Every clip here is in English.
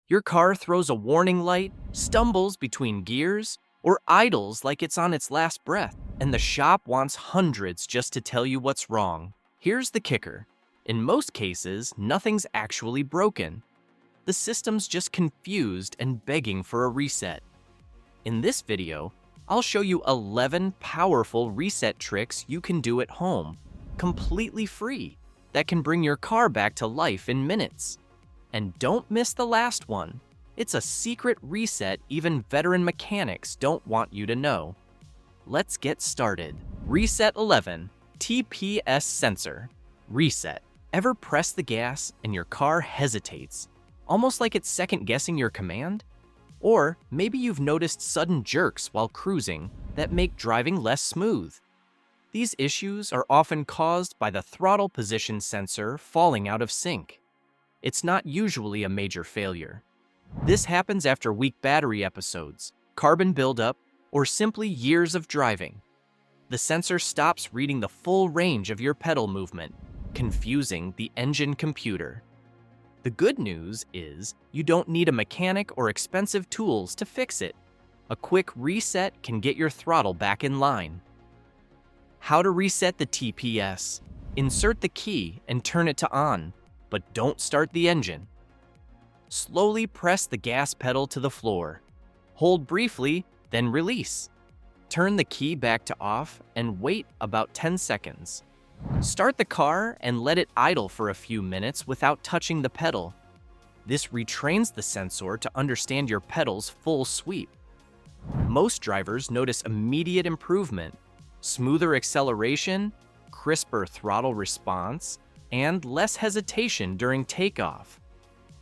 Your car throws a warning light, stumbles between gears, or idles like it's on its last breath, and the shop wants hundreds just to tell you what's wrong. Here's the kicker. In most cases, nothing's actually broken. The system's just confused and begging for a reset. In this video, I'll show you 11 powerful reset tricks you can do at home, completely free, that can bring your car back to life in minutes. And don't miss the last one. It's a secret reset even veteran mechanics don't want you to know. Let's get started. Reset 11, TPS sensor. Reset. Ever press the gas and your car hesitates, almost like it's second-guessing your command? Or maybe you've noticed sudden jerks while cruising that make driving less smooth. These issues are often caused by the throttle position sensor falling out of sync. It's not usually a major failure. This happens after weak battery episodes, carbon buildup, or simply years of driving. The sensor stops reading the full range of your pedal movement, confusing the engine computer. The good news is you don't need a mechanic or expensive tools to fix it. A quick reset can get your throttle back in line. How to reset the TPS. Insert the key and turn it to on, but don't start the engine. Slowly press the gas pedal to the floor. Hold briefly, then release. Turn the key back to off and wait about 10 seconds. Start the car and let it idle for a few minutes without touching the pedal. This retrains the sensor to understand your pedal's full sweep. Most drivers notice immediate improvement, smoother acceleration, crisper throttle response, and less hesitation during takeoff.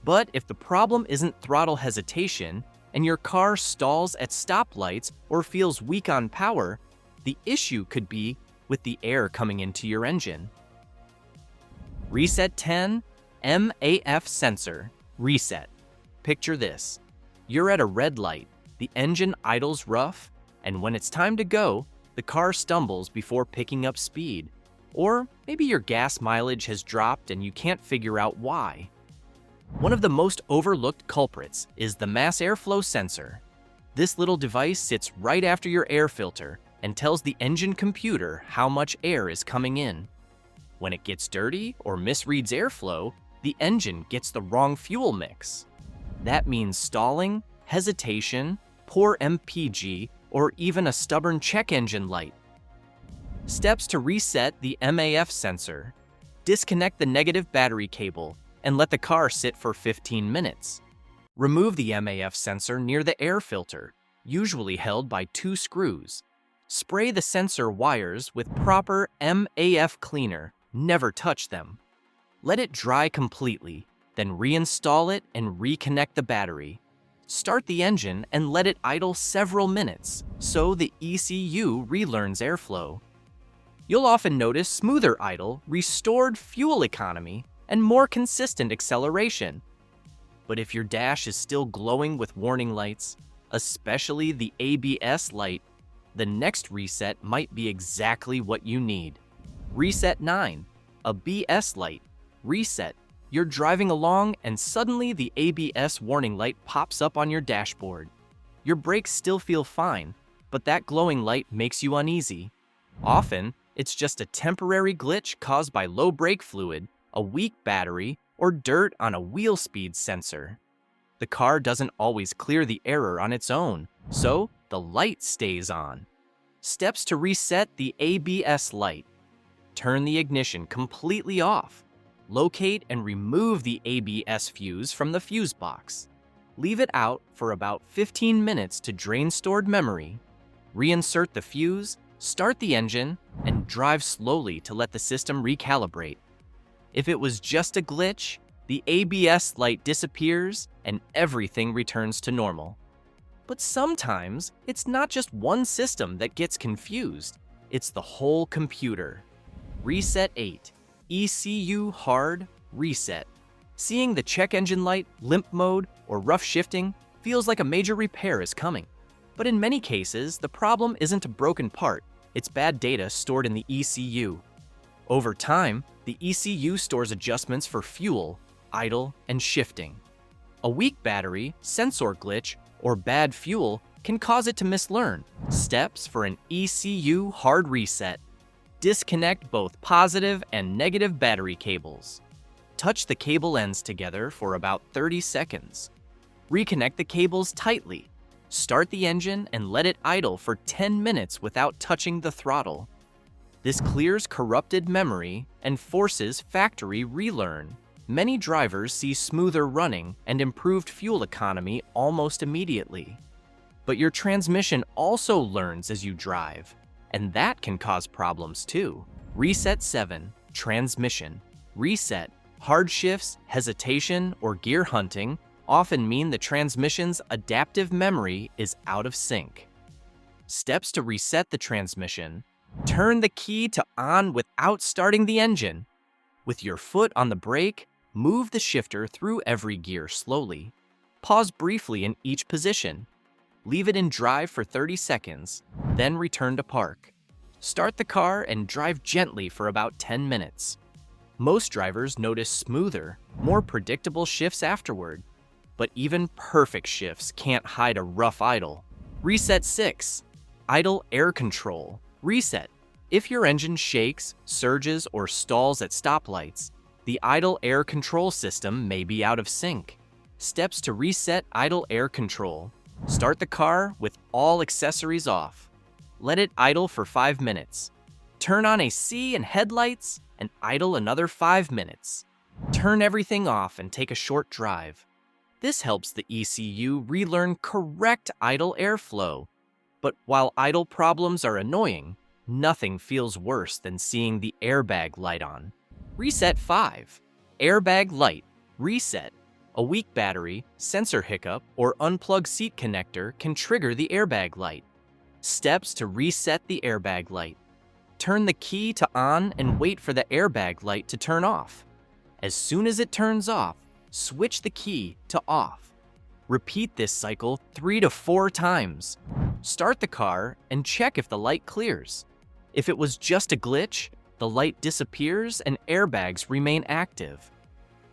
But if the problem isn't throttle hesitation and your car stalls at stoplights or feels weak on power, the issue could be with the air coming into your engine. Reset 10, MAF sensor. Reset. Picture this. You're at a red light, the engine idles rough, and when it's time to go, the car stumbles before picking up speed. Or maybe your gas mileage has dropped and you can't figure out why. One of the most overlooked culprits is the mass airflow sensor. This little device sits right after your air filter and tells the engine computer how much air is coming in. When it gets dirty or misreads airflow, the engine gets the wrong fuel mix. That means stalling, hesitation, poor MPG, or even a stubborn check engine light. Steps to reset the MAF sensor. Disconnect the negative battery cable and let the car sit for 15 minutes. Remove the MAF sensor near the air filter, usually held by 2 screws. Spray the sensor wires with proper MAF cleaner, never touch them. Let it dry completely, then reinstall it and reconnect the battery. Start the engine and let it idle several minutes so the ECU relearns airflow. You'll often notice smoother idle, restored fuel economy, and more consistent acceleration. But if your dash is still glowing with warning lights, especially the ABS light, the next reset might be exactly what you need. Reset 9, a BS light. Reset. You're driving along and suddenly the ABS warning light pops up on your dashboard. Your brakes still feel fine, but that glowing light makes you uneasy. Often, it's just a temporary glitch caused by low brake fluid, a weak battery, or dirt on a wheel speed sensor. The car doesn't always clear the error on its own, so the light stays on. Steps to reset the ABS light. Turn the ignition completely off. Locate and remove the ABS fuse from the fuse box. Leave it out for about 15 minutes to drain stored memory. Reinsert the fuse, start the engine, and drive slowly to let the system recalibrate. If it was just a glitch, the ABS light disappears and everything returns to normal. But sometimes, it's not just one system that gets confused, it's the whole computer. Reset 8, ECU hard reset. Seeing the check engine light, limp mode, or rough shifting feels like a major repair is coming. But in many cases, the problem isn't a broken part, it's bad data stored in the ECU. Over time, the ECU stores adjustments for fuel, idle, and shifting. A weak battery, sensor glitch, or bad fuel can cause it to mislearn. Steps for an ECU hard reset. Disconnect both positive and negative battery cables. Touch the cable ends together for about 30 seconds. Reconnect the cables tightly. Start the engine and let it idle for 10 minutes without touching the throttle. This clears corrupted memory and forces factory relearn. Many drivers see smoother running and improved fuel economy almost immediately. But your transmission also learns as you drive, and that can cause problems too. Reset 7. Transmission. Reset. Hard shifts, hesitation, or gear hunting often mean the transmission's adaptive memory is out of sync. Steps to reset the transmission. Turn the key to on without starting the engine. With your foot on the brake, move the shifter through every gear slowly. Pause briefly in each position. Leave it in drive for 30 seconds, then return to park. Start the car and drive gently for about 10 minutes. Most drivers notice smoother, more predictable shifts afterward, but even perfect shifts can't hide a rough idle. Reset 6. Idle air control. Reset. If your engine shakes, surges, or stalls at stoplights, the idle air control system may be out of sync. Steps to reset idle air control. Start the car with all accessories off. Let it idle for 5 minutes. Turn on AC and headlights and idle another 5 minutes. Turn everything off and take a short drive. This helps the ECU relearn correct idle airflow. But while idle problems are annoying, nothing feels worse than seeing the airbag light on. Reset 5. Airbag light. Reset. A weak battery, sensor hiccup, or unplugged seat connector can trigger the airbag light. Steps to reset the airbag light. Turn the key to on and wait for the airbag light to turn off. As soon as it turns off, switch the key to off. Repeat this cycle 3 to 4 times. Start the car and check if the light clears. If it was just a glitch, the light disappears and airbags remain active.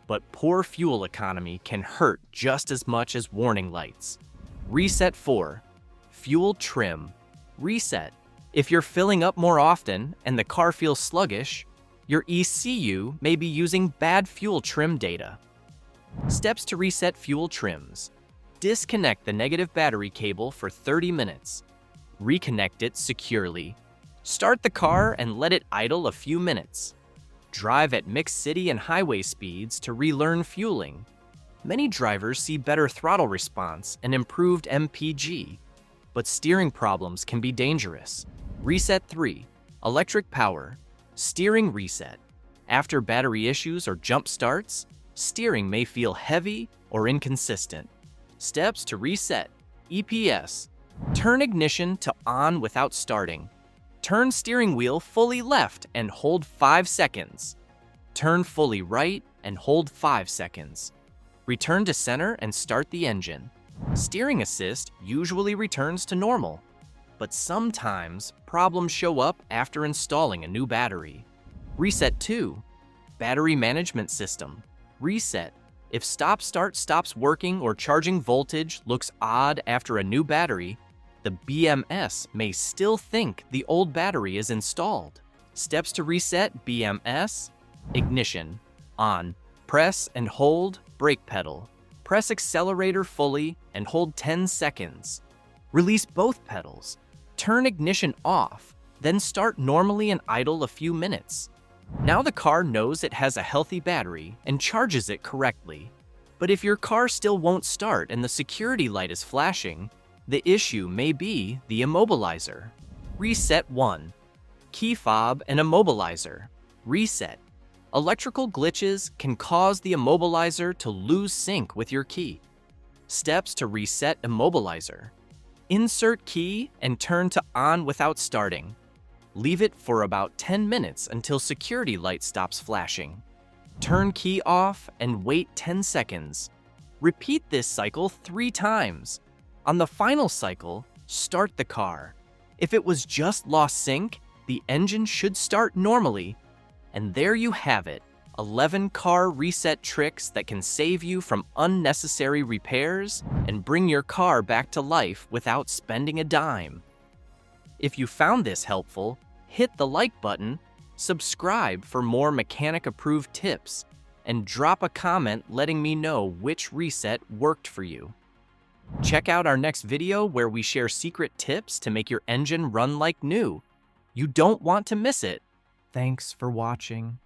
But poor fuel economy can hurt just as much as warning lights. Reset 4. Fuel trim. Reset. If you're filling up more often and the car feels sluggish, your ECU may be using bad fuel trim data. Steps to reset fuel trims. Disconnect the negative battery cable for 30 minutes. Reconnect it securely. Start the car and let it idle a few minutes. Drive at mixed city and highway speeds to relearn fueling. Many drivers see better throttle response and improved MPG, but steering problems can be dangerous. Reset 3. Electric power. Steering reset. After battery issues or jump starts, steering may feel heavy or inconsistent. Steps to reset. EPS. Turn ignition to on without starting. Turn steering wheel fully left and hold 5 seconds. Turn fully right and hold 5 seconds. Return to center and start the engine. Steering assist usually returns to normal, but sometimes problems show up after installing a new battery. Reset 2. Battery management system. Reset. If stop-start stops working or charging voltage looks odd after a new battery, the BMS may still think the old battery is installed. Steps to reset BMS. Ignition. On. Press and hold brake pedal. Press accelerator fully and hold 10 seconds. Release both pedals. Turn ignition off, then start normally and idle a few minutes. Now the car knows it has a healthy battery and charges it correctly. But if your car still won't start and the security light is flashing, the issue may be the immobilizer. Reset 1. Key fob and immobilizer. Reset. Electrical glitches can cause the immobilizer to lose sync with your key. Steps to reset immobilizer. Insert key and turn to on without starting. Leave it for about 10 minutes until security light stops flashing. Turn key off and wait 10 seconds. Repeat this cycle 3 times. On the final cycle, start the car. If it was just lost sync, the engine should start normally. And there you have it, 11 car reset tricks that can save you from unnecessary repairs and bring your car back to life without spending a dime. If you found this helpful, hit the like button, subscribe for more mechanic-approved tips, and drop a comment letting me know which reset worked for you. Check out our next video where we share secret tips to make your engine run like new. You don't want to miss it. Thanks for watching.